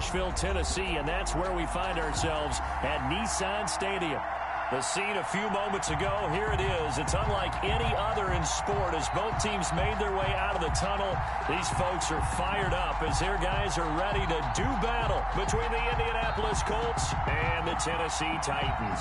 Nashville, Tennessee, and that's where we find ourselves at Nissan Stadium. The scene a few moments ago, here it is. It's unlike any other in sport as both teams made their way out of the tunnel. These folks are fired up as their guys are ready to do battle between the Indianapolis Colts and the Tennessee Titans.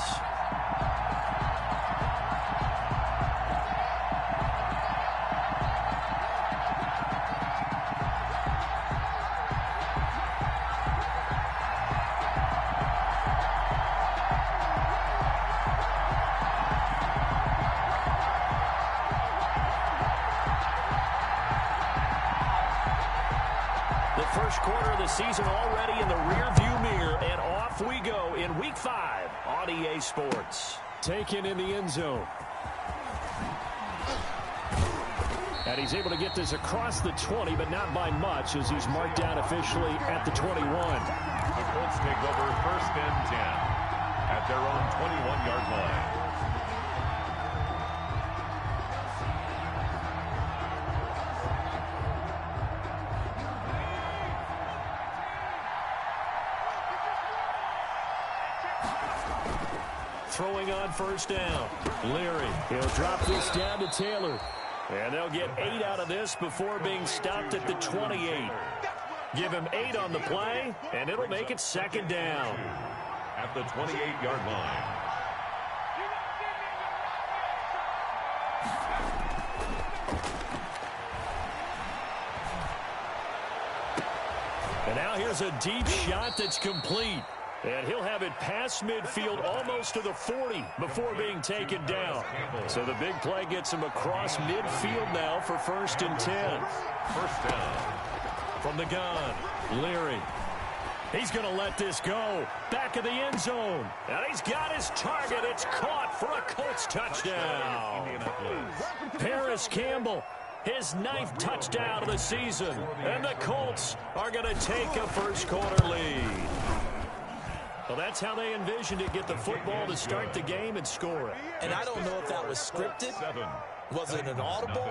First quarter of the season already in the rearview mirror, and off we go in Week 5 on EA Sports. Taken in the end zone. And he's able to get this across the 20, but not by much as he's marked down officially at the 21. The Colts take over 1st and 10 at their own 21-yard line. Throwing on 1st down. Leary. He'll drop this down to Taylor. And they'll get 8 out of this before being stopped at the 28. Give him 8 on the play, and it'll make it 2nd down. At the 28-yard line. And now here's a deep shot that's complete. And he'll have it past midfield almost to the 40 before being taken down. So the big play gets him across midfield now for 1st and 10. 1st down. From the gun, Leary. He's going to let this go. Back of the end zone. And he's got his target. It's caught for a Colts touchdown. Paris Campbell, his 9th touchdown of the season. And the Colts are going to take a first quarter lead. Well, that's how they envisioned it, get the football to start the game and score it. And I don't know if that was scripted. Was it an audible?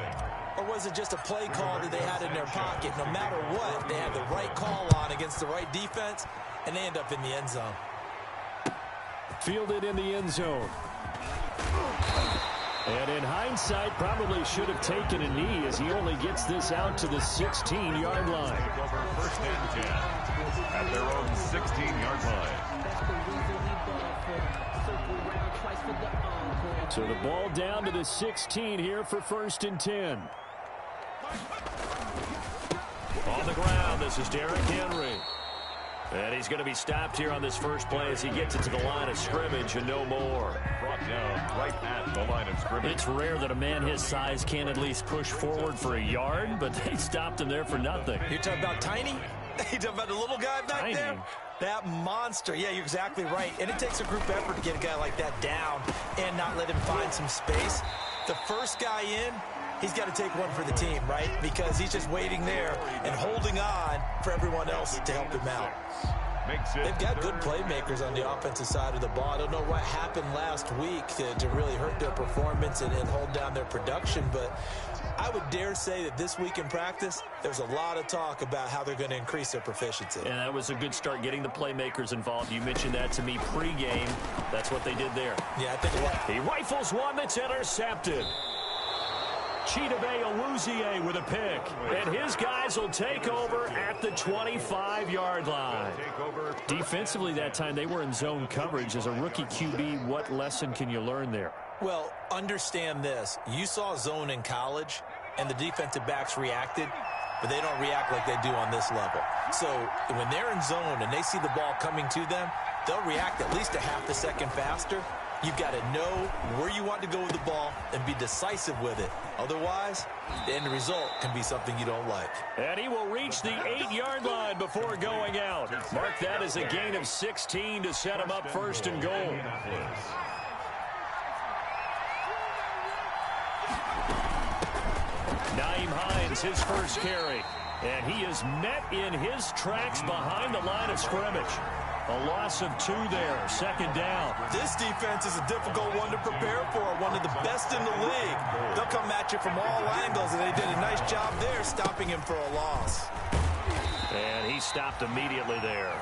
Or was it just a play call that they had in their pocket? No matter what, they had the right call on against the right defense, and they end up in the end zone. Fielded in the end zone. And in hindsight, probably should have taken a knee as he only gets this out to the 16-yard line. Over 1st and 10 at their own 16-yard line. So the ball down to the 16 here for 1st and 10. On the ground, this is Derrick Henry. And he's going to be stopped here on this first play as he gets it to the line of scrimmage and no more. Brought down right at the line of scrimmage. It's rare that a man his size can at least push forward for a yard, but they stopped him there for nothing. You're talking about tiny? You're talking about the little guy back there? That monster. Yeah, you're exactly right. And it takes a group effort to get a guy like that down and not let him find some space. The first guy in, he's got to take one for the team, right? Because he's just waiting there and holding on for everyone else to help him out. They've got good playmakers on the offensive side of the ball. I don't know what happened last week to really hurt their performance and hold down their production, but I would dare say that this week in practice, there's a lot of talk about how they're going to increase their proficiency. And that was a good start, getting the playmakers involved. You mentioned that to me pregame. That's what they did there. Yeah, I think it was. He rifles one that's intercepted. Chidobe Awuzie with a pick. And his guys will take over at the 25-yard line. Defensively that time, they were in zone coverage. As a rookie QB, what lesson can you learn there? Well, understand this. You saw zone in college, and the defensive backs reacted, but they don't react like they do on this level. So when they're in zone and they see the ball coming to them, they'll react at least a half a second faster. You've got to know where you want to go with the ball and be decisive with it. Otherwise, the end result can be something you don't like. And he will reach the 8-yard line before going out. Mark that as a gain of 16 to set him up 1st and goal. Nyheim Hines, his first carry. And he is met in his tracks behind the line of scrimmage. A loss of 2 there, 2nd down. This defense is a difficult one to prepare for, one of the best in the league. They'll come at you from all angles, and they did a nice job there stopping him for a loss. And he stopped immediately there.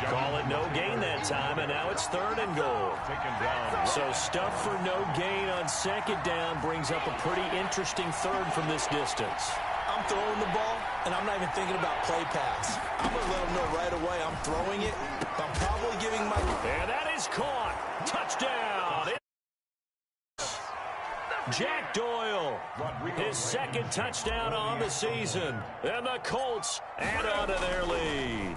Call it no gain that time, and now it's 3rd and goal. So stuff for no gain on 2nd down brings up a pretty interesting 3rd from this distance. I'm throwing the ball, and I'm not even thinking about play pass. I'm going to let them know right away I'm throwing it. I'm probably giving my... And that is caught. Touchdown. Jack Doyle, his 2nd touchdown on the season. And the Colts add on to their lead.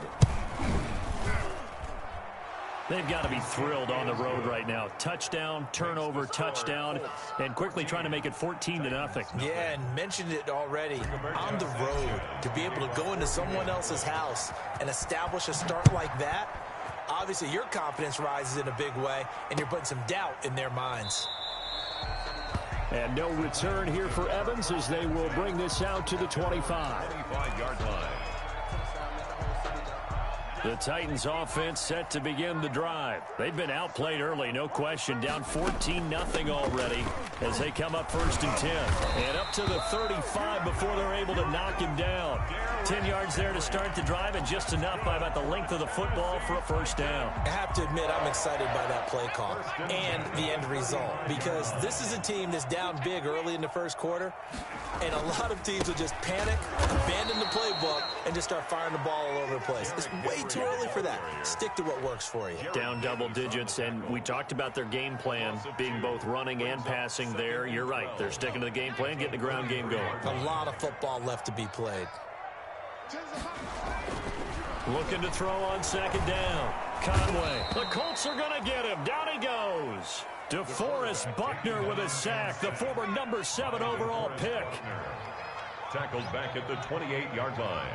They've got to be thrilled on the road right now. Touchdown, turnover, touchdown, and quickly trying to make it 14-0. Yeah, and mentioned it already. On the road, to be able to go into someone else's house and establish a start like that, obviously your confidence rises in a big way, and you're putting some doubt in their minds. And no return here for Evans as they will bring this out to the 25-yard line. The Titans offense set to begin the drive. They've been outplayed early, no question. Down 14-0 already as they come up 1st and 10. And up to the 35 before they're able to knock him down. 10 yards there to start the drive, and just enough by about the length of the football for a 1st down. I have to admit, I'm excited by that play call and the end result, because this is a team that's down big early in the 1st quarter, and a lot of teams will just panic, abandon the playbook, and just start firing the ball all over the place. It's way too early for that. Stick to what works for you. Down double digits, and we talked about their game plan being both running and passing there. You're right. They're sticking to the game plan, getting the ground game going. A lot of football left to be played. Looking to throw on 2nd down. Conway. The Colts are going to get him. Down he goes. DeForest Buckner with a sack, the former number 7 overall pick. Tackled back at the 28-yard line.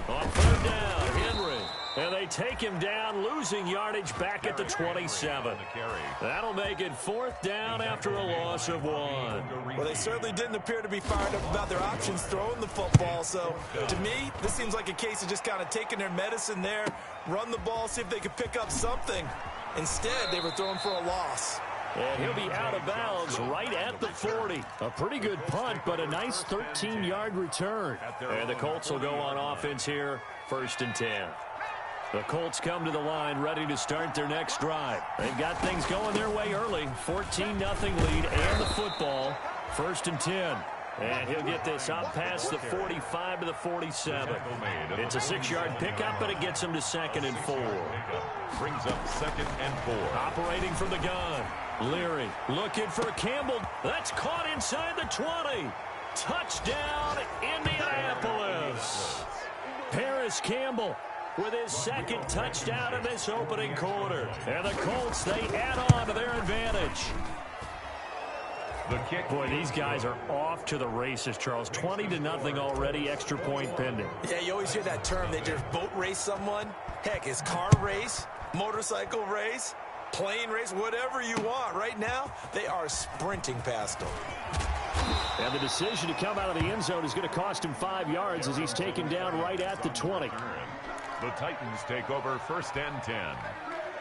On 3rd down, Henry. And they take him down, losing yardage back at the 27. That'll make it 4th down after a loss of 1. Well, they certainly didn't appear to be fired up about their options throwing the football. So, to me, this seems like a case of just kind of taking their medicine there, run the ball, see if they could pick up something. Instead, they were throwing for a loss. And he'll be out of bounds right at the 40. A pretty good punt, but a nice 13-yard return. And the Colts will go on offense here, 1st and 10. The Colts come to the line ready to start their next drive. They've got things going their way early. 14-0 lead and the football. 1st and 10. And he'll get this out past the 45 to the 47. It's a 6-yard pickup, but it gets him to 2nd and 4. Brings up 2nd and 4. Operating from the gun. Leary looking for Campbell. That's caught inside the 20. Touchdown, Indianapolis. Paris Campbell with his 2nd touchdown in this opening quarter. And the Colts, they add on to their advantage. The kick. Boy, these guys are off to the races, Charles. 20-0 already, extra point pending. Yeah, you always hear that term. They just boat race someone. Heck, it's car race, motorcycle race, plane race, whatever you want. Right now, they are sprinting past them. And the decision to come out of the end zone is going to cost him 5 yards as he's taken down right at the 20. The Titans take over 1st and 10.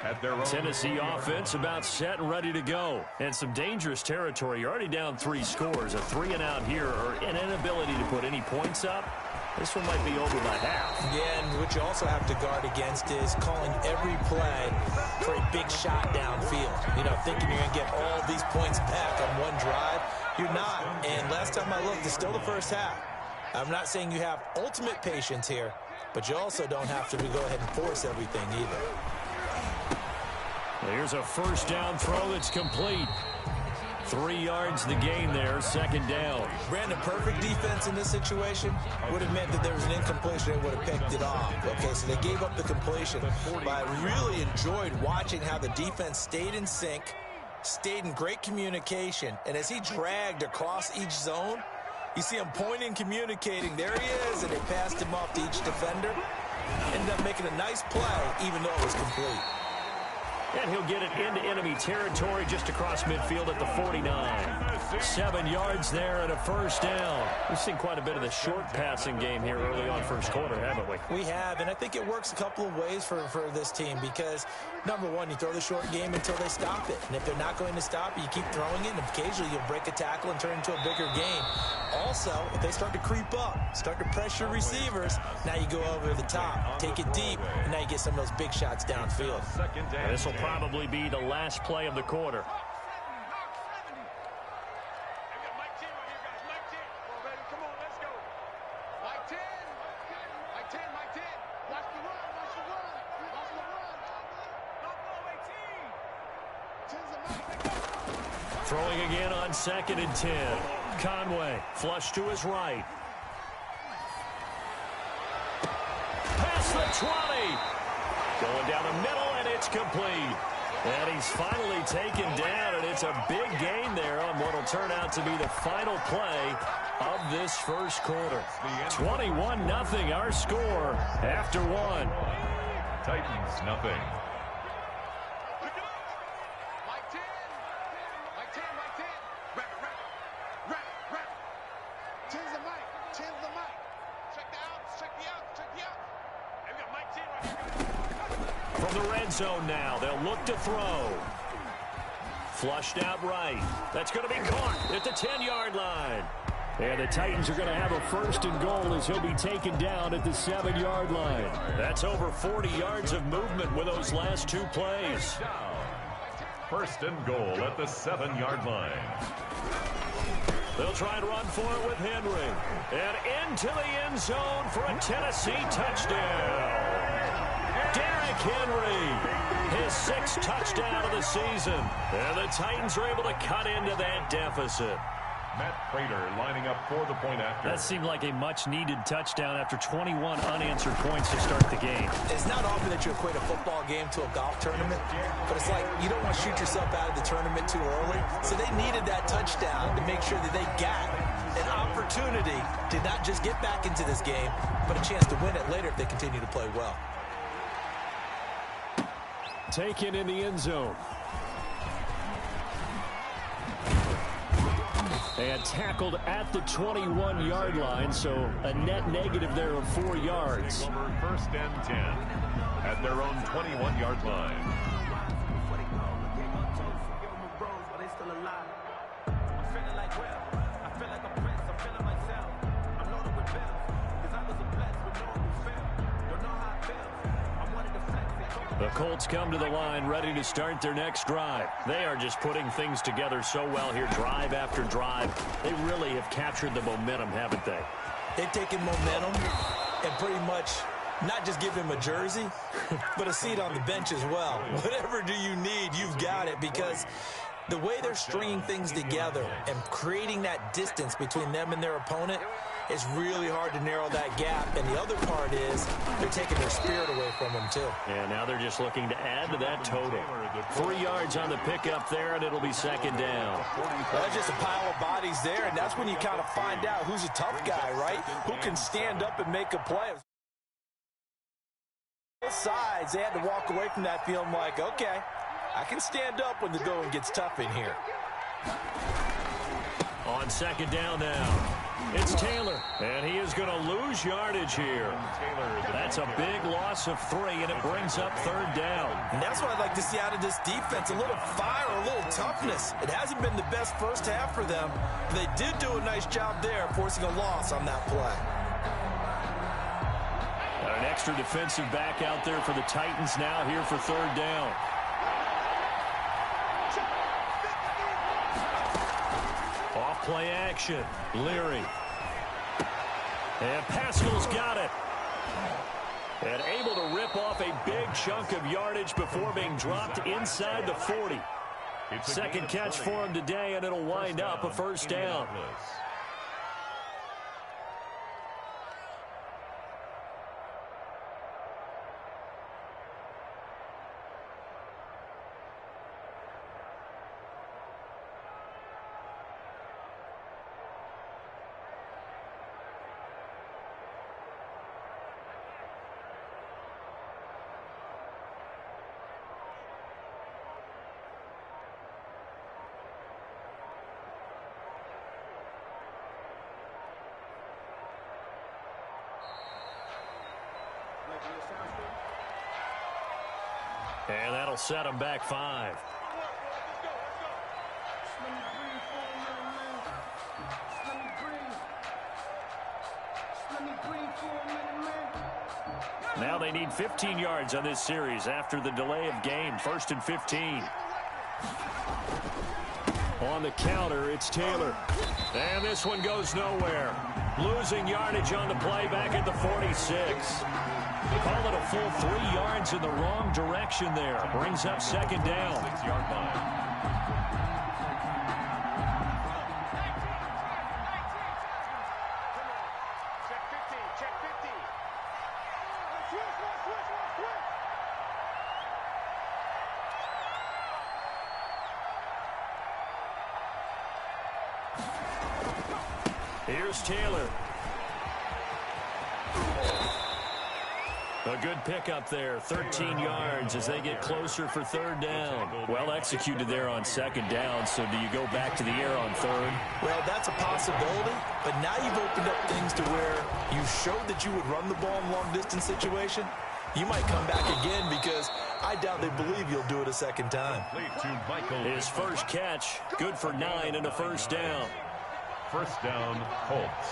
At their own Tennessee offense about set and ready to go. And some dangerous territory. You're already down 3 scores. A 3-and-out here or an inability to put any points up. This one might be over by half. Yeah, and what you also have to guard against is calling every play for a big shot downfield. You know, thinking you're going to get all these points back on one drive. You're not. And last time I looked, it's still the 1st half. I'm not saying you have ultimate patience here, but you also don't have to go ahead and force everything either. Here's a 1st down throw that's complete. 3 yards the gain there, 2nd down. Brandon, perfect defense in this situation would have meant that there was an incompletion. They would have picked it off. Okay, so they gave up the completion. But I really enjoyed watching how the defense stayed in sync, stayed in great communication. And as he dragged across each zone, you see him pointing, communicating. There he is, and they passed him off to each defender. Ended up making a nice play, even though it was complete. And he'll get it into enemy territory just across midfield at the 49. 7 yards there and a 1st down. We've seen quite a bit of the short passing game here early on 1st quarter, haven't we? We have, and I think it works a couple of ways for this team because, number one, you throw the short game until they stop it. And if they're not going to stop it, you keep throwing it, and occasionally you'll break a tackle and turn it into a bigger game. Also, if they start to creep up, start to pressure receivers, now you go over the top, take it deep, and now you get some of those big shots downfield. This will probably be the last play of the quarter. Throwing again on 2nd and 10. Conway, flush to his right. Past the 20. Going down the middle, and it's complete. And he's finally taken down, and it's a big gain there on what will turn out to be the final play of this first quarter. 21-0 our score after one. Titans, nothing. From the red zone now, they'll look to throw. Flushed out right. That's going to be caught at the 10-yard line. And the Titans are going to have a 1st and goal as he'll be taken down at the 7-yard line. That's over 40 yards of movement with those last 2 plays. 1st and goal at the 7-yard line. They'll try and run for it with Henry. And into the end zone for a Tennessee touchdown. Derrick Henry, his 6th touchdown of the season. And the Titans are able to cut into that deficit. Matt Prater lining up for the point after. That seemed like a much-needed touchdown after 21 unanswered points to start the game. It's not often that you equate a football game to a golf tournament, but it's like you don't want to shoot yourself out of the tournament too early. So they needed that touchdown to make sure that they got an opportunity to not just get back into this game, but a chance to win it later if they continue to play well. Taken in the end zone. And tackled at the 21-yard line, so a net negative there of 4 yards. 1st and 10 at their own 21-yard line. The Colts come to the line ready to start their next drive. They are just putting things together so well here, drive after drive. They really have captured the momentum, haven't they? They've taken momentum and pretty much not just give him a jersey, but a seat on the bench as well. Whatever do you need, you've got it, because the way they're stringing things together and creating that distance between them and their opponent, it's really hard to narrow that gap. And the other part is they're taking their spirit away from them, too. And now they're just looking to add to that total. 3 yards on the pickup there, and it'll be 2nd down. Well, that's just a pile of bodies there, and that's when you kind of find out who's a tough guy, right? Who can stand up and make a play. Both sides, they had to walk away from that feeling like, okay, I can stand up when the going gets tough in here. On 2nd down now. It's Taylor, and he is going to lose yardage here. That's a big loss of 3, and it brings up 3rd down. And that's what I'd like to see out of this defense, a little fire, a little toughness. It hasn't been the best first half for them. They did do a nice job there, forcing a loss on that play. Got an extra defensive back out there for the Titans now here for 3rd down. Off-play action. Leary. And Pascal's got it. And able to rip off a big chunk of yardage before being dropped inside the 40. 2nd catch for him today, and it'll wind up a 1st down. And that'll set him back 5. Now they need 15 yards on this series after the delay of game. 1st and 15. On the counter, it's Taylor. And this one goes nowhere. Losing yardage on the play back at the 46. Call it a full 3 yards in the wrong direction there. Brings up 2nd down. 6-yard line. Here's Taylor. A good pickup there, 13 yards as they get closer for 3rd down. Well executed there on 2nd down, so do you go back to the air on 3rd? Well, that's a possibility, but now you've opened up things to where you showed that you would run the ball in long-distance situation. You might come back again because I doubt they believe you'll do it a 2nd time. His first catch, good for 9 and a 1st down. 1st down, Colts.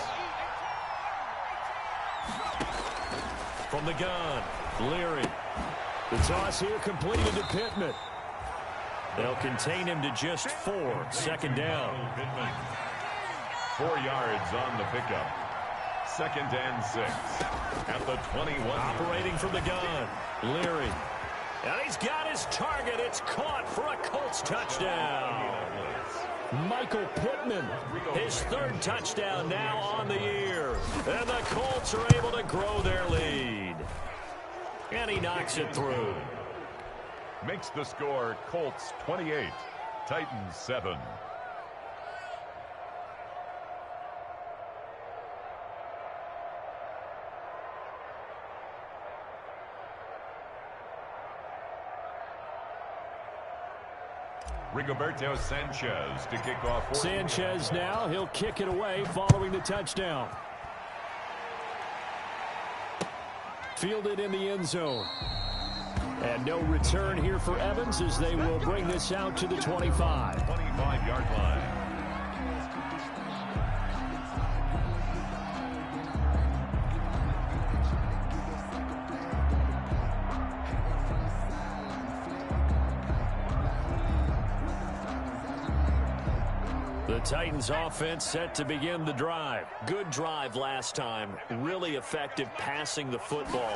From the gun, Leary. The toss here completed to Pittman. They'll contain him to just 4. 2nd down. 4 yards on the pickup. 2nd and 6. At the 21. Operating from the gun, Leary. And he's got his target. It's caught for a Colts touchdown. Michael Pittman, his 3rd touchdown now on the year. And the Colts are able to grow their lead. And he knocks it through. Makes the score Colts 28, Titans 7. Rigoberto Sanchez to kick off. Sanchez now, he'll kick it away following the touchdown. Fielded in the end zone. And no return here for Evans as they will bring this out to the 25. 25-yard line. The Titans offense set to begin the drive. Good drive last time. Really effective passing the football.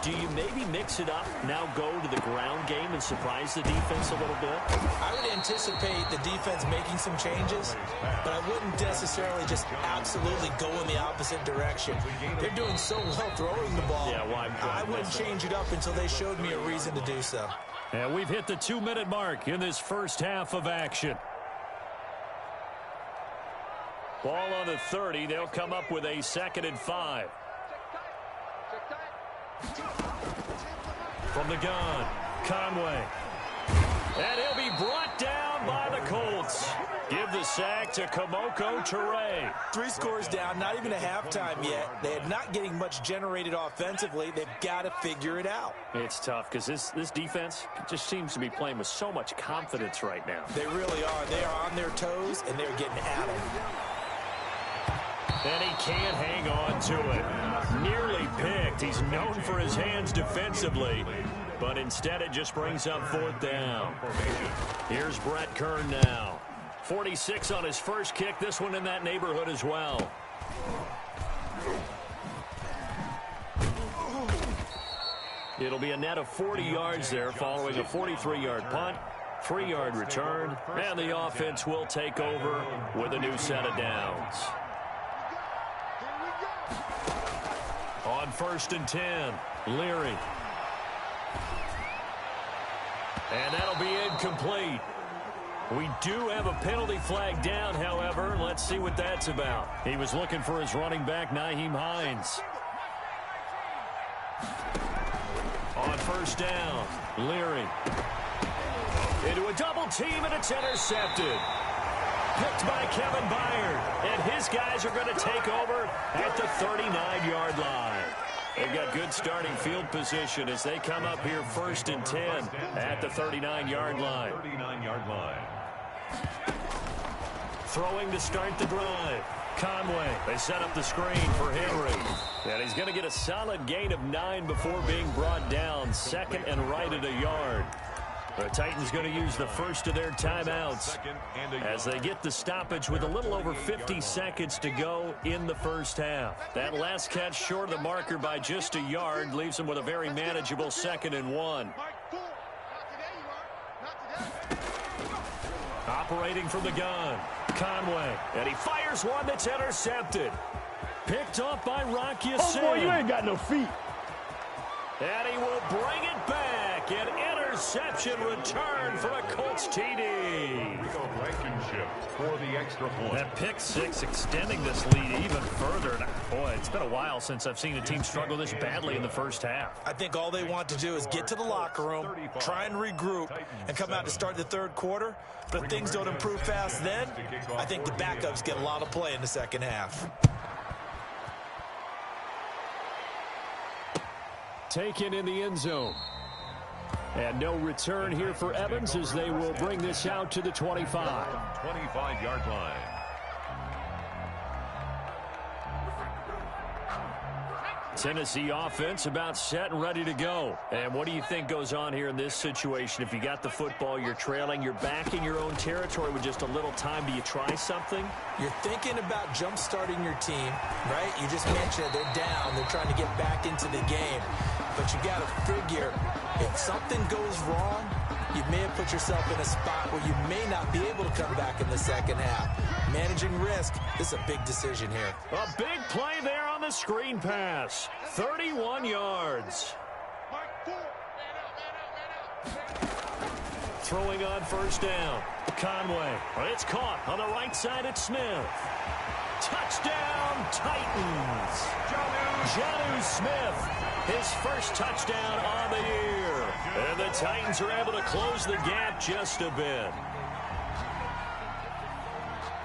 Do you maybe mix it up, now go to the ground game and surprise the defense a little bit? I would anticipate the defense making some changes, but I wouldn't necessarily just absolutely go in the opposite direction. They're doing so well throwing the ball. Yeah, well, I wouldn't change it up until they showed me a reason to do so. And we've hit the 2-minute mark in this first half of action. Ball on the 30. They'll come up with a 2nd and 5. From the gun, Conway. And he'll be brought down by the Colts. Give the sack to Kamoko Toure. 3 scores down, not even a halftime yet. They are not getting much generated offensively. They've got to figure it out. It's tough because this defense just seems to be playing with so much confidence right now. They really are. They are on their toes, and they're getting at them. And he can't hang on to it. Nearly picked. He's known for his hands defensively, but instead it just brings up 4th down. Here's Brett Kern now. 46 on his first kick. This one in that neighborhood as well. It'll be a net of 40 yards there following a 43-yard punt, 3-yard return, and the offense will take over with a new set of downs. On 1st and 10, Leary. And that'll be incomplete. We do have a penalty flag down, however. Let's see what that's about. He was looking for his running back, Nyheim Hines. On 1st down, Leary. Into a double team, and it's intercepted. Picked by Kevin Byard, and his guys are going to take over at the 39-yard line. They've got good starting field position as they come up here 1st and 10 at the 39-yard line. 39-yard line. Throwing to start the drive. Conway, they set up the screen for Henry. And he's going to get a solid gain of 9 before being brought down. Second and right at a yard. The Titans going to use the first of their timeouts as they get the stoppage with a little over 50 seconds to go in the first half. That last catch short of the marker by just a yard leaves them with a very manageable 2nd and 1. Operating from the gun, Conway, and he fires one that's intercepted. Picked off by Rocky Sin. Oh, boy, you ain't got no feet. And he will bring it back. An interception return for a Colts TD. Blankenship for the extra point. That pick six extending this lead even further. And boy, it's been a while since I've seen a team struggle this badly in the first half. I think all they want to do is get to the locker room, try and regroup, and come out to start the third quarter. But if things don't improve fast then, I think the backups get a lot of play in the second half. Taken in the end zone. And no return here for Evans as they will bring this out to the 25. 25-yard line. Tennessee offense about set and ready to go. And what do you think goes on here in this situation? If you got the football, you're trailing, you're back in your own territory with just a little time. Do you try something? You're thinking about jump-starting your team, right? You just mentioned it. They're down. They're trying to get back into the game. But you got to figure, if something goes wrong, you may have put yourself in a spot where you may not be able to come back in the second half. Managing risk, this is a big decision here. A big play there on the screen pass. 31 yards. Throwing on first down. Conway. It's caught on the right side at Smith. Touchdown, Titans. Jonnu Smith. His first touchdown on the year. And the Titans are able to close the gap just a bit.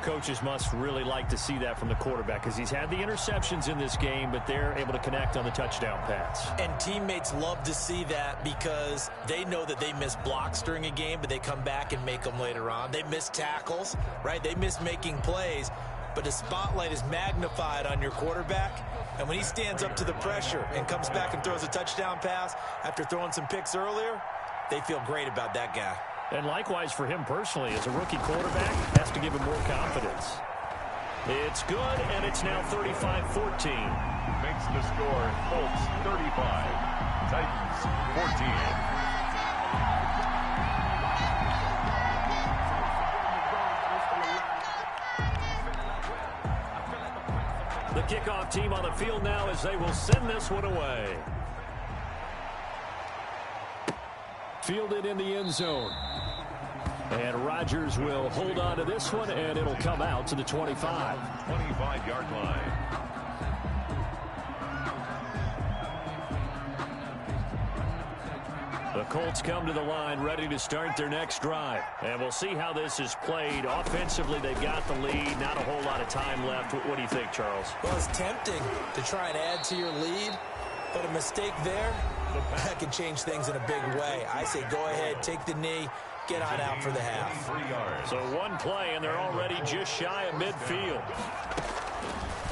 Coaches must really like to see that from the quarterback because he's had the interceptions in this game, but they're able to connect on the touchdown pass. And teammates love to see that because they know that they miss blocks during a game, but they come back and make them later on. They miss tackles, right? They miss making plays, but the spotlight is magnified on your quarterback. And when he stands up to the pressure and comes back and throws a touchdown pass after throwing some picks earlier, they feel great about that guy. And likewise for him personally, as a rookie quarterback, has to give him more confidence. It's good, and it's now 35-14. Makes the score Colts 35, Titans 14. The kickoff team on the field now as they will send this one away. Fielded in the end zone. And Rodgers will hold on to this one, and it'll come out to the 25. 25-yard line. The Colts come to the line ready to start their next drive. And we'll see how this is played. Offensively, they've got the lead. Not a whole lot of time left. What do you think, Charles? Well, it's tempting to try and add to your lead, but a mistake there, that can change things in a big way. I say go ahead, take the knee, get on out for the half. So one play, and they're already just shy of midfield.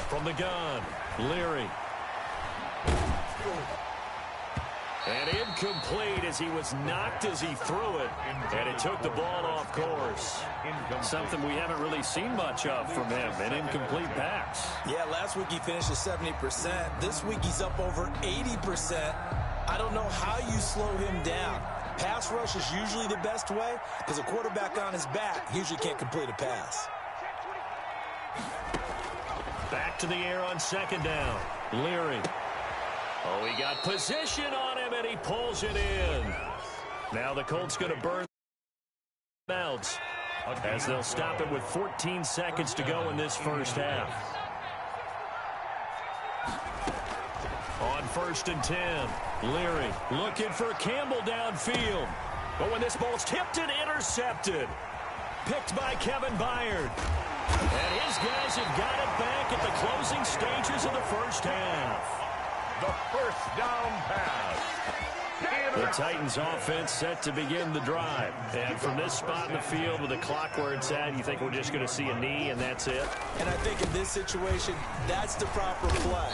From the gun, Leary. And incomplete as he was knocked as he threw it. And it took the ball off course. Something we haven't really seen much of from him, an incomplete pass. Yeah, last week he finished at 70%. This week he's up over 80%. I don't know how you slow him down. Pass rush is usually the best way because a quarterback on his back usually can't complete a pass. Back to the air on second down. Leary. Oh, he got position on him, and he pulls it in. Now the Colts going to burn out as they'll stop it with 14 seconds to go in this first half. On 1st and 10, Leary looking for Campbell downfield. But when this ball's tipped and intercepted, picked by Kevin Byard. And his guys have got it back at the closing stages of the first half. The first down pass. The Titans offense set to begin the drive. And from this spot in the field with the clock where it's at, you think we're just going to see a knee and that's it? And I think in this situation, that's the proper play.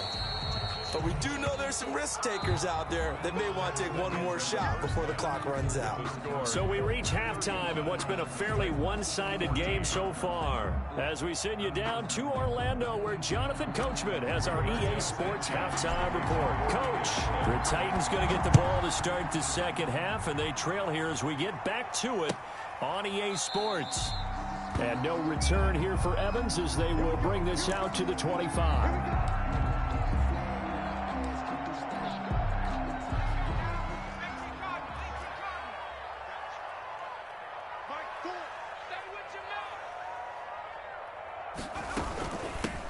But we do know there's some risk takers out there that may want to take one more shot before the clock runs out. So we reach halftime in what's been a fairly one-sided game so far. As we send you down to Orlando, where Jonathan Coachman has our EA Sports halftime report. Coach, the Titans going to get the ball to start the second half, and they trail here as we get back to it on EA Sports. And no return here for Evans as they will bring this out to the 25.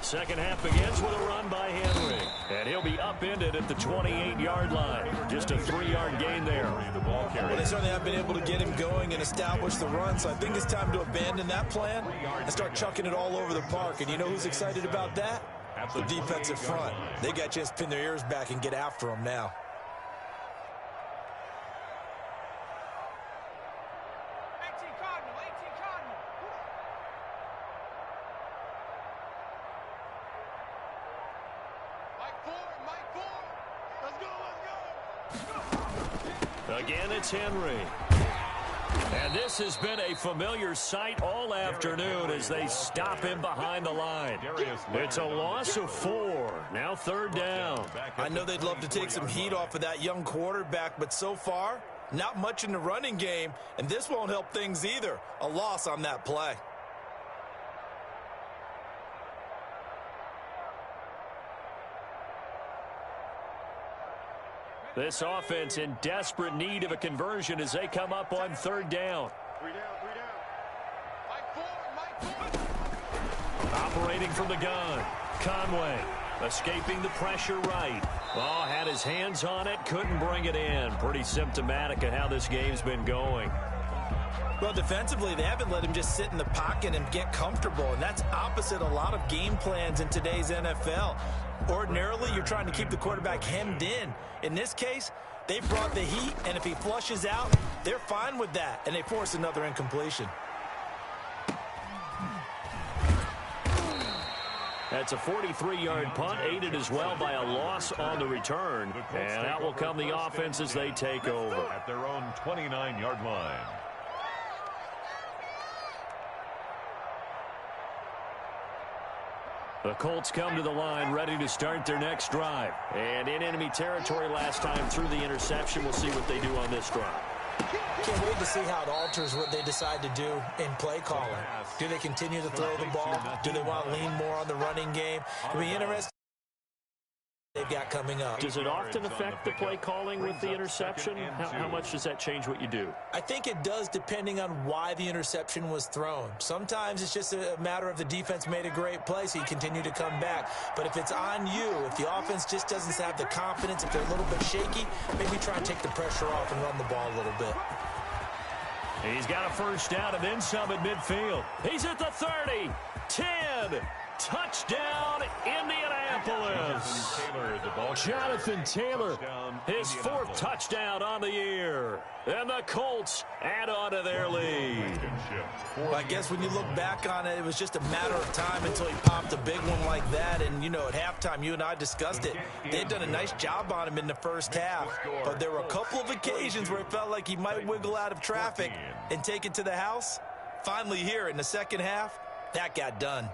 Second half begins with a run by Henry. And he'll be upended at the 28-yard line. Just a 3-yard gain there. Well, they certainly have been able to get him going and establish the run, so I think it's time to abandon that plan and start chucking it all over the park. And you know who's excited about that? The defensive front. They got a chance to pin their ears back and get after him now. Again, it's Henry. And this has been a familiar sight all afternoon as they stop him behind the line. It's a loss of 4. Now third down. I know they'd love to take some heat off of that young quarterback, but so far, not much in the running game, and this won't help things either. A loss on that play. This offense in desperate need of a conversion as they come up on third down. 3 down. Operating from the gun. Conway escaping the pressure right. Oh, had his hands on it, couldn't bring it in. Pretty symptomatic of how this game's been going. Well, defensively, they haven't let him just sit in the pocket and get comfortable, and that's opposite a lot of game plans in today's NFL. Ordinarily, you're trying to keep the quarterback hemmed in. In this case, they brought the heat, and if he flushes out, they're fine with that, and they force another incompletion. That's a 43-yard punt, aided as well by a loss on the return. And out will come the offense as they take over. At their own 29-yard line. The Colts come to the line ready to start their next drive. And in enemy territory last time through the interception. We'll see what they do on this drive. Can't wait to see how it alters what they decide to do in play calling. Do they continue to throw the ball? Do they want to lean more on the running game? It'll be interesting they've got coming up. Does it often affect the play calling with the interception? How much does that change what you do? I think it does, depending on why the interception was thrown. Sometimes it's just a matter of the defense made a great play, so you continue to come back. But if it's on you, if the offense just doesn't have the confidence, if they're a little bit shaky, maybe try and take the pressure off and run the ball a little bit. He's got a first down and then some at midfield. He's at the 30, 10, touchdown Indianapolis. Jonathan Taylor, his 4th touchdown on the year. And the Colts add on to their lead. Well, I guess when you look back on it, it was just a matter of time until he popped a big one like that. And, you know, at halftime, you and I discussed it. They'd done a nice job on him in the first half. But there were a couple of occasions where it felt like he might wiggle out of traffic and take it to the house. Finally here in the second half, that got done.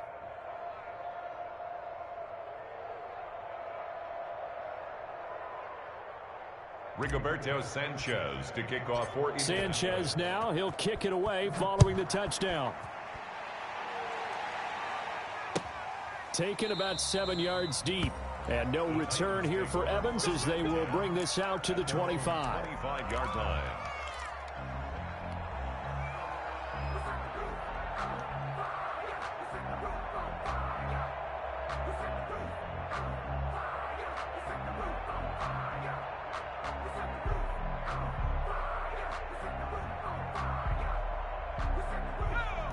Rigoberto Sanchez to kick off for Sanchez now. He'll kick it away following the touchdown. Taken about 7 yards deep. And no return here for Evans as they will bring this out to the 25. 25-yard line.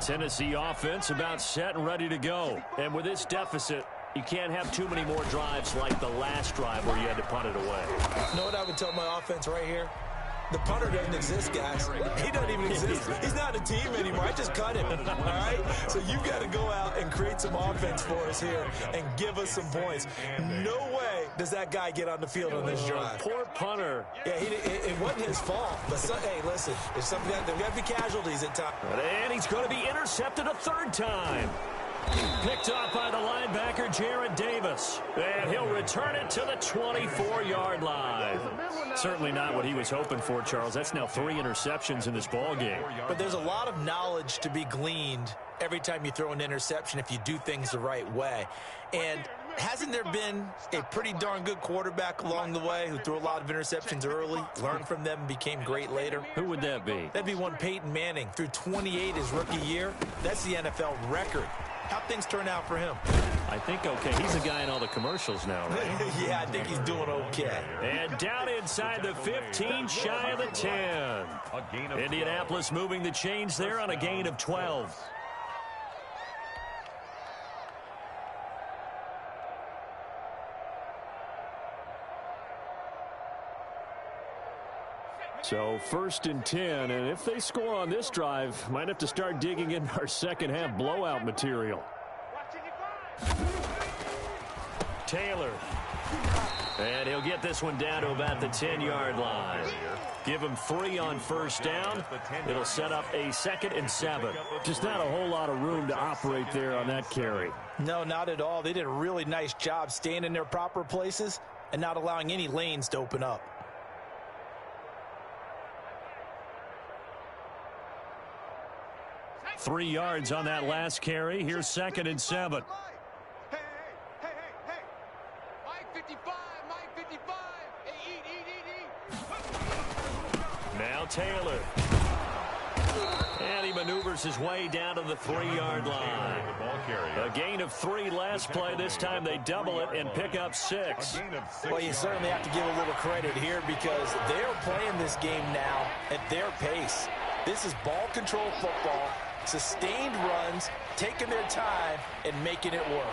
Tennessee offense about set and ready to go. And with this deficit, You can't have too many more drives like the last drive where you had to punt it away. You know what I would tell my offense right here? The punter doesn't exist, guys. He doesn't even exist. He's not a team anymore. I just cut him, all right? So you've got to go out and create some offense for us here and give us some points. No way does that guy get on the field on this drive. Poor punter. Yeah, it wasn't his fault. But, hey, listen, there's got to be casualties at times. And he's going to be intercepted a third time. Picked off by the linebacker, Jared Davis. And he'll return it to the 24-yard line. Certainly not what he was hoping for, Charles. That's now 3 interceptions in this ball game. But there's a lot of knowledge to be gleaned every time you throw an interception if you do things the right way. And hasn't there been a pretty darn good quarterback along the way who threw a lot of interceptions early, learned from them, and became great later? Who would that be? That'd be one Peyton Manning. Threw 28 his rookie year. That's the NFL record. How'd things turn out for him? I think okay. He's the guy in all the commercials now, right? Yeah, I think he's doing okay. And down inside the 15, shy of the 10. Indianapolis moving the chains there on a gain of 12. So 1st and 10, and if they score on this drive, might have to start digging in our second half blowout material. Taylor. And he'll get this one down to about the 10-yard line. Give him 3 on 1st down. It'll set up a 2nd and 7. Just not a whole lot of room to operate there on that carry. No, not at all. They did a really nice job staying in their proper places and not allowing any lanes to open up. Three yards on that last carry. Here's 2nd and 7. Hey. Mike 55. Hey, eat. Now Taylor. And he maneuvers his way down to the 3-yard line. A gain of 3 last play. This time they double it and pick up 6. Well, you certainly have to give a little credit here because they're playing this game now at their pace. This is ball control football. Sustained runs, taking their time, and making it work.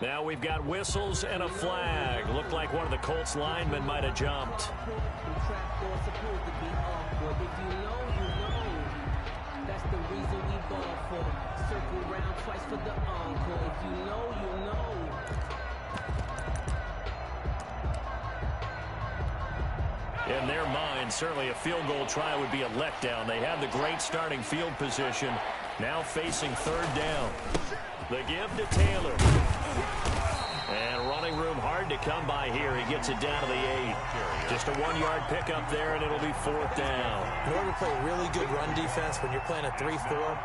Now we've got whistles and a flag. Looked like one of the Colts linemen might have jumped. That's the reason we ball for. Circle round twice for the encore. If you know, you know. In their mind, certainly a field goal try would be a letdown. They have the great starting field position. Now facing 3rd down. The give to Taylor. And running room hard to come by here. He gets it down to the 8. Just a 1-yard pickup there, and it'll be 4th down. In order to play really good run defense when you're playing a 3-4,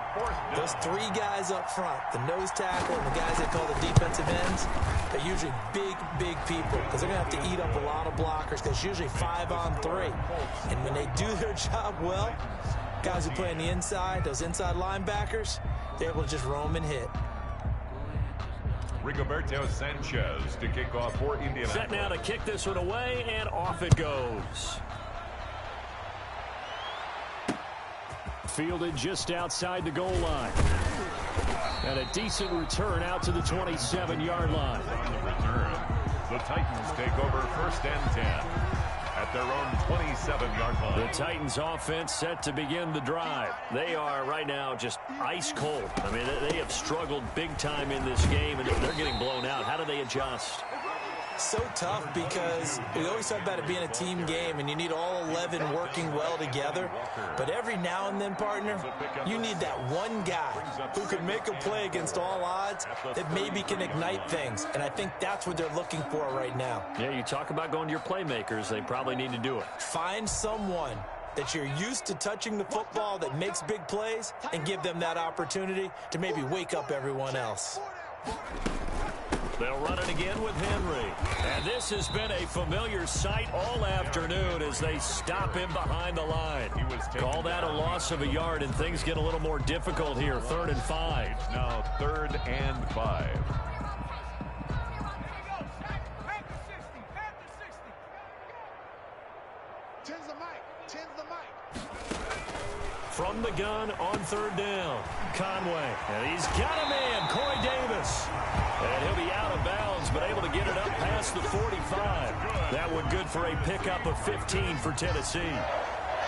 those 3 guys up front, the nose tackle and the guys they call the defensive ends, they're usually big people because they're going to have to eat up a lot of blockers because it's usually 5 on 3. And when they do their job well, guys who play on the inside, those inside linebackers, they're able to just roam and hit. Rigoberto Sanchez to kick off for Indianapolis. Set now to kick this one away, and off it goes. Fielded just outside the goal line. And a decent return out to the 27-yard line. On the return, the Titans take over 1st and 10 at their own 27-yard line. The Titans offense set to begin the drive. They are right now just ice cold. I mean, they have struggled big time in this game, and they're getting blown out. How do they adjust? So tough because we always talk about it being a team game and you need all 11 working well together. But every now and then, partner, you need that one guy who can make a play against all odds that maybe can ignite things. And I think that's what they're looking for right now. Yeah, you talk about going to your playmakers. They probably need to do it. Find someone that you're used to touching the football that makes big plays and give them that opportunity to maybe wake up everyone else. They'll run it again with Henry. And this has been a familiar sight all afternoon as they stop him behind the line. Call that a loss of a yard, and things get a little more difficult here. 3rd and 5. Now 3rd and 5. Tens the mic. Tens the mic. From the gun on third down, Conway. And he's got a man, Corey Davis. And he'll be out of bounds, but able to get it up past the 45. That one good for a pickup of 15 for Tennessee.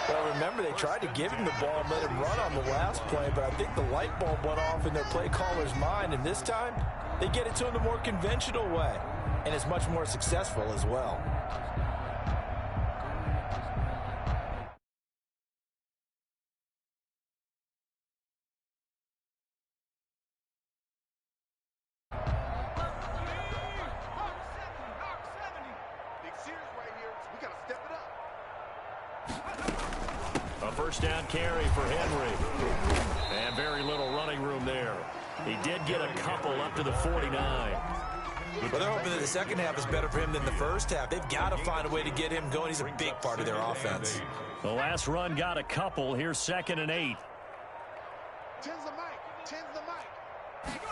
Well, remember, they tried to give him the ball and let him run on the last play, but I think the light bulb went off in their play caller's mind, and this time they get it to him the more conventional way, and it's much more successful as well. A first down carry for Henry. And very little running room there. He did get a couple up to the 49. Well, they're hoping that the second half is better for him than the first half. They've got to find a way to get him going. He's a big part of their offense. The last run got a couple. Here's 2nd and 8. Tens the mic. Tens the mic.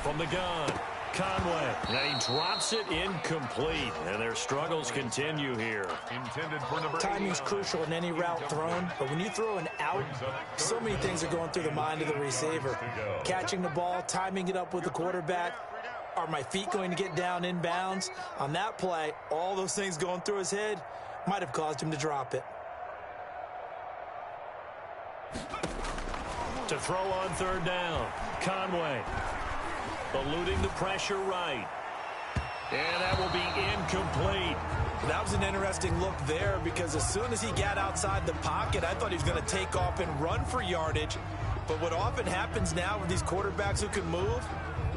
From the gun, Conway. And he drops it incomplete. And their struggles continue here. Intended for number Timing's crucial in any route thrown, but when you throw an out, so many things are going through the mind of the receiver. Catching the ball, timing it up with the quarterback. Are my feet going to get down in bounds? On that play, all those things going through his head might have caused him to drop it. To throw on third down, Conway. Eluding the pressure right. And that will be incomplete. That was an interesting look there because as soon as he got outside the pocket, I thought he was going to take off and run for yardage. But what often happens now with these quarterbacks who can move,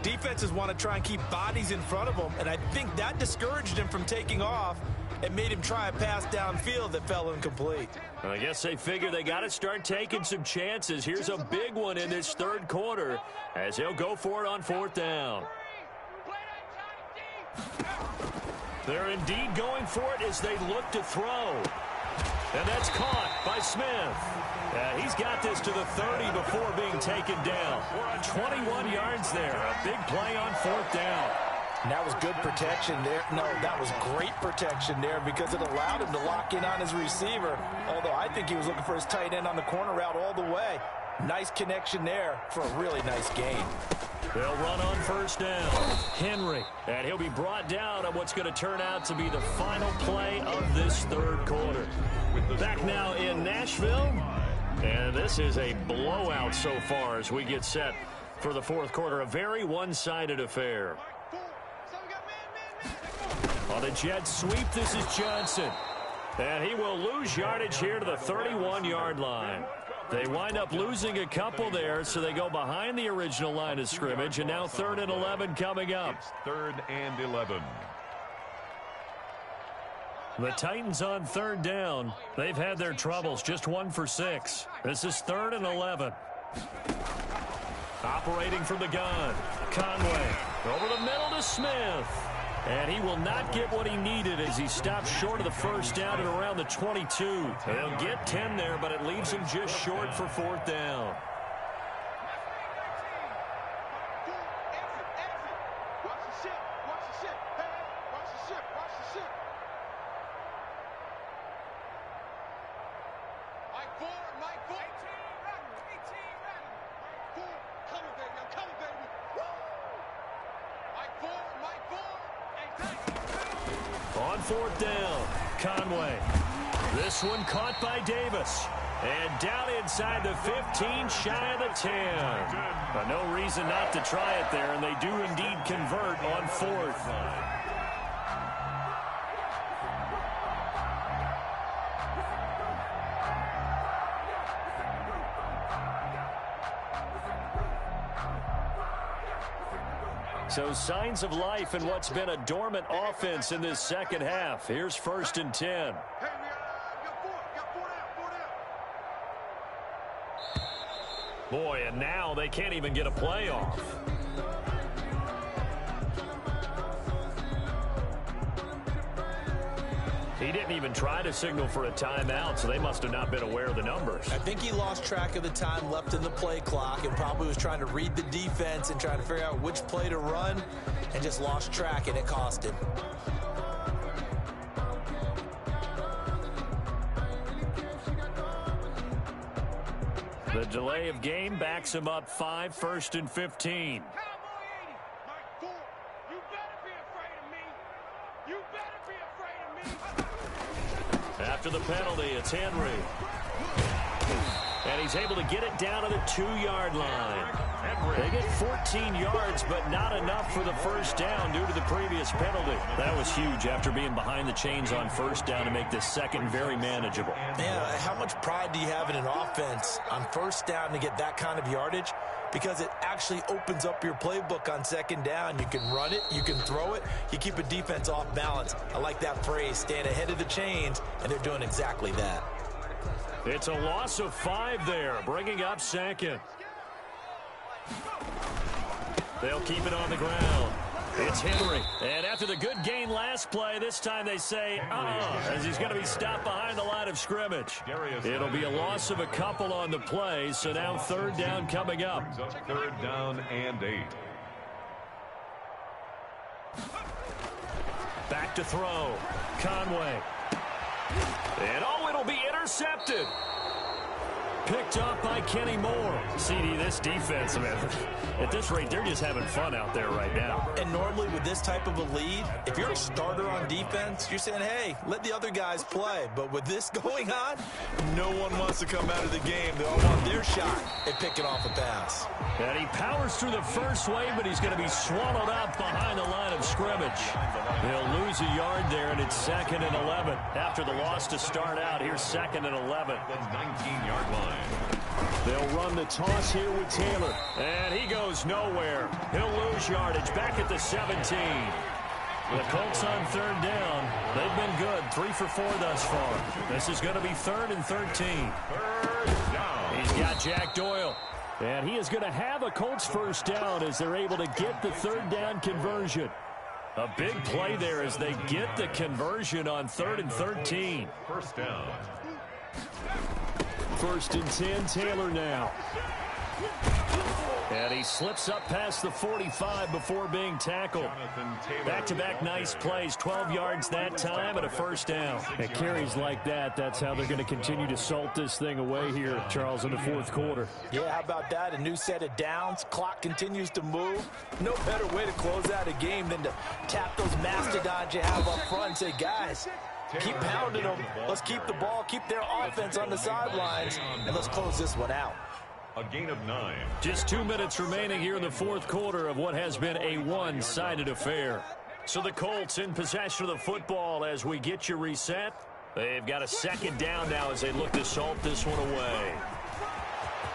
defenses want to try and keep bodies in front of them, and I think that discouraged him from taking off and made him try a pass downfield that fell incomplete. I guess they figure they got to start taking some chances. Here's a big one in this third quarter as he'll go for it on 4th down. They're indeed going for it as they look to throw. And that's caught by Smith. He's got this to the 30 before being taken down. 21 yards there. A big play on 4th down. And that was good protection there. No, that was great protection there because it allowed him to lock in on his receiver. Although I think he was looking for his tight end on the corner route all the way. Nice connection there for a really nice gain. They'll run on 1st down. Henry. And he'll be brought down on what's going to turn out to be the final play of this third quarter. Back now in Nashville. And this is a blowout so far as we get set for the 4th quarter. A very one-sided affair. On the jet sweep, this is Johnson. And he will lose yardage here to the 31-yard line. They wind up losing a couple there, so they go behind the original line of scrimmage, and now 3rd and 11 coming up. It's 3rd and 11. The Titans on 3rd down. They've had their troubles, just 1 for 6. This is 3rd and 11. Operating from the gun, Conway. Over the middle to Smith. And he will not get what he needed as he stops short of the 1st down at around the 22. They'll get 10 there, but it leaves him just short for 4th down. On 4th down, Conway. This one caught by Davis. And down inside the 15, shy of the 10. But no reason not to try it there, and they do indeed convert on 4th. So signs of life in what's been a dormant offense in this second half. Here's 1st and 10. Boy, and now they can't even get a play off. He didn't even try to signal for a timeout, so they must have not been aware of the numbers. I think he lost track of the time left in the play clock and probably was trying to read the defense and trying to figure out which play to run and just lost track, and it cost him. The delay of game backs him up 5, 1st and 15. After the penalty, it's Henry. And he's able to get it down to the 2-yard line. They get 14 yards, but not enough for the first down due to the previous penalty. That was huge after being behind the chains on first down to make this second very manageable. Yeah, how much pride do you have in an offense on first down to get that kind of yardage? Because it actually opens up your playbook on second down. You can run it, you can throw it, you keep a defense off balance. I like that phrase, staying ahead of the chains, and they're doing exactly that. It's a loss of 5 there, bringing up second. They'll keep it on the ground. It's Henry. And after the good gain last play, this time they say, as he's going to be stopped behind the line of scrimmage. It'll be a loss of a couple on the play, so now 3rd down coming up. 3rd down and 8. Back to throw. Conway. And it'll be intercepted. Picked up by Kenny Moore. CD, this defense, man, at this rate, they're just having fun out there right now. And normally with this type of a lead, if you're a starter on defense, you're saying, hey, let the other guys play. But with this going on, no one wants to come out of the game. They all want their shot at picking off a pass. And he powers through the first wave, but he's going to be swallowed up behind the line of scrimmage. He'll lose a yard there, and it's 2nd and 11. After the loss to start out, here's 2nd and 11. The 19-yard line. They'll run the toss here with Taylor. And he goes nowhere. He'll lose yardage back at the 17. The Colts on 3rd down. They've been good. 3 for 4 thus far. This is going to be 3rd and 13. 3rd down. He's got Jack Doyle. And he is going to have a Colts first down as they're able to get the 3rd down conversion. A big play there as they get the conversion on 3rd and 13. First down. 1st and 10, Taylor now. And he slips up past the 45 before being tackled. Back-to-back nice plays, 12 yards that time and a first down. At carries like that, that's how they're going to continue to salt this thing away here, Charles, in the 4th quarter. Yeah, how about that? A new set of downs. Clock continues to move. No better way to close out a game than to tap those mastodons you have up front and say, guys, keep pounding them. Let's keep the ball, keep their offense on the sidelines, and let's close this one out. A gain of 9. Just 2 minutes remaining here in the 4th quarter of what has been a one-sided affair. So the Colts in possession of the football as we get you reset. They've got a 2nd down now as they look to salt this one away.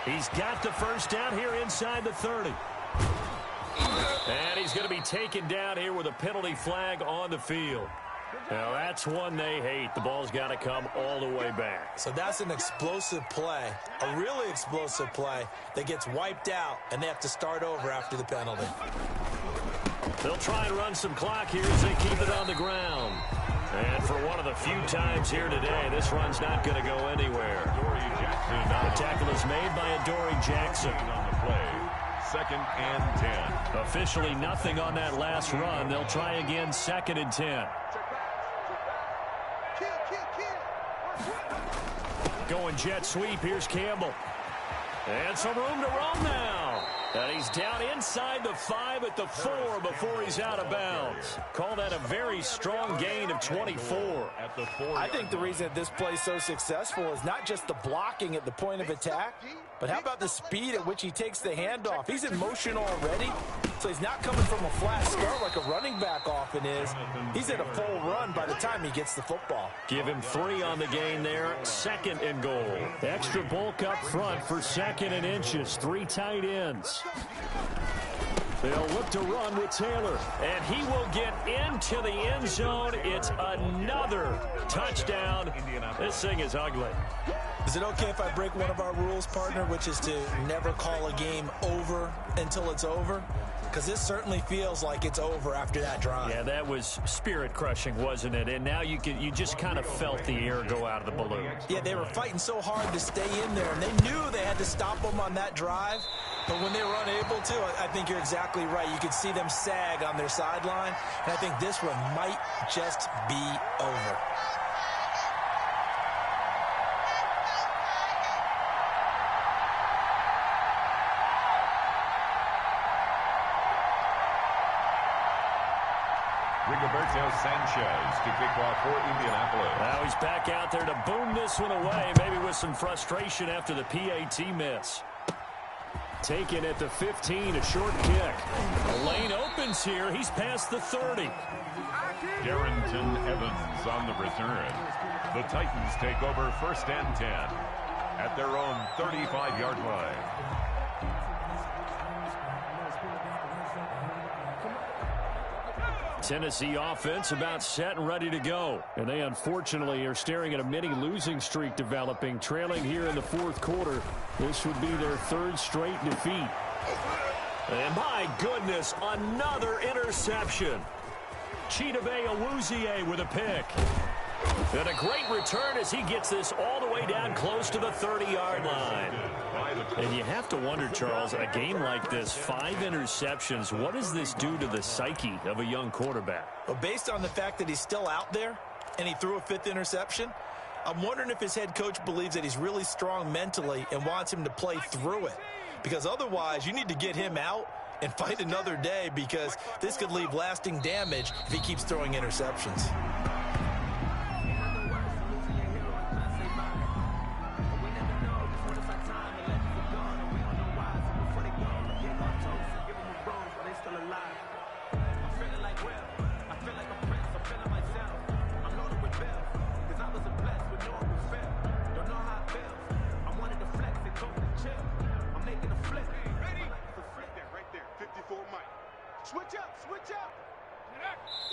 He's got the first down here inside the 30. And he's going to be taken down here with a penalty flag on the field. Now, that's one they hate. The ball's got to come all the way back. So that's an explosive play, a really explosive play that gets wiped out, and they have to start over after the penalty. They'll try and run some clock here as they keep it on the ground. And for one of the few times here today, this run's not going to go anywhere. The tackle is made by Adoree Jackson. On the play. 2nd and 10. Officially nothing on that last run. They'll try again 2nd and 10. Going jet sweep. Here's Campbell. And some room to roam now. And he's down inside the 5 at the 4 before he's out of bounds. Call that a very strong gain of 24. I think the reason that this play is so successful is not just the blocking at the point of attack, but how about the speed at which he takes the handoff? He's in motion already, so he's not coming from a flat start like a running back often is. He's in a full run by the time he gets the football. Give him 3 on the gain there. 2nd and goal. Extra bulk up front for 2nd and inches. 3 tight ends. They'll look to run with Taylor, and he will get into the end zone. It's another touchdown. This thing is ugly. Is it okay if I break one of our rules, partner, which is to never call a game over until it's over? Because this certainly feels like it's over after that drive. Yeah, that was spirit-crushing, wasn't it? And now you just kind of felt the air go out of the balloon. Yeah, they were fighting so hard to stay in there, and they knew they had to stop them on that drive. But when they were unable to, I think you're exactly right. You could see them sag on their sideline, and I think this one might just be over. Rigoberto Sanchez to kick off for Indianapolis. Now he's back out there to boom this one away, maybe with some frustration after the PAT miss. Taken at the 15, a short kick. The lane opens here. He's past the 30. Darrington Evans on the return. The Titans take over 1st and 10 at their own 35-yard line. Tennessee offense about set and ready to go. And they unfortunately are staring at a mini losing streak developing, trailing here in the 4th quarter. This would be their 3rd straight defeat. And my goodness, another interception. Chidobe Awuzie with a pick. And a great return as he gets this all the way down close to the 30-yard line. And you have to wonder, Charles, a game like this, 5 interceptions, what does this do to the psyche of a young quarterback? Well, based on the fact that he's still out there and he threw a 5th interception, I'm wondering if his head coach believes that he's really strong mentally and wants him to play through it. Because otherwise, you need to get him out and fight another day, because this could leave lasting damage if he keeps throwing interceptions.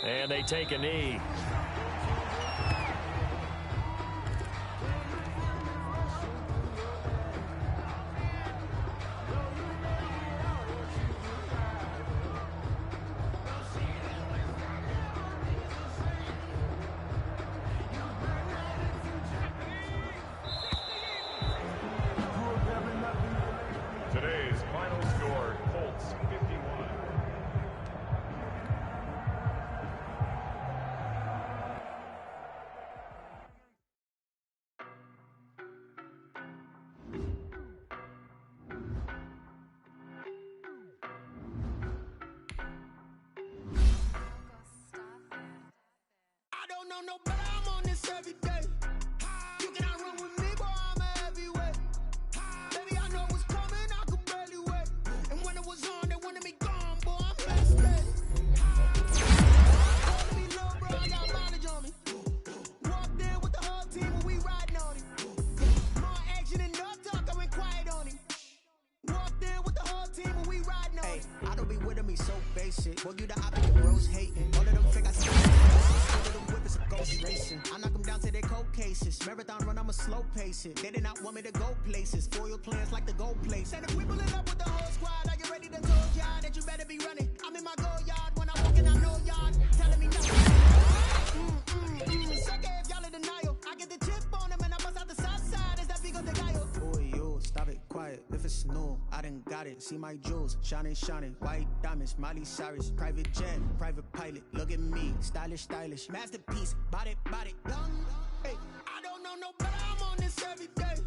And they take a knee. Today's final score, Colts 51. I don't know no better, I'm on this every day. You cannot run with me, boy, I'm a heavyweight. Baby, I know what's coming, I could barely wait. And when it was on, they wanted me gone, boy, I'm best ready. Calling me little bro, I got mileage on me. Walked in with the whole team and we riding on him. More action and no talk, I went quiet on him. Walked in with the whole team and we riding on him. I don't be with him, he's so basic. Boy, you the opposite, your bros hating. All of them fake, I see racing. I knock them down to their cold cases. Marathon run, I'ma slow pace it. They did not want me to go places. Foil plans like the gold place. And if we pulling up with the whole squad, are you ready to told y'all that you better be running? I'm in my go yard when I walk in, I know y'all telling me nothing. Suck it if y'all in denial. I get the chip on them and I bust out the south side. Is that big of the guy? Boy, yo, stop it, quiet. If it's new, I done got it. See my jewels, shining, shining. White diamonds, Miley Cyrus. Private jet, private pilot. Look at me, stylish, stylish. Masterpiece, body, young. Hey, I don't know no better, I'm on this every day.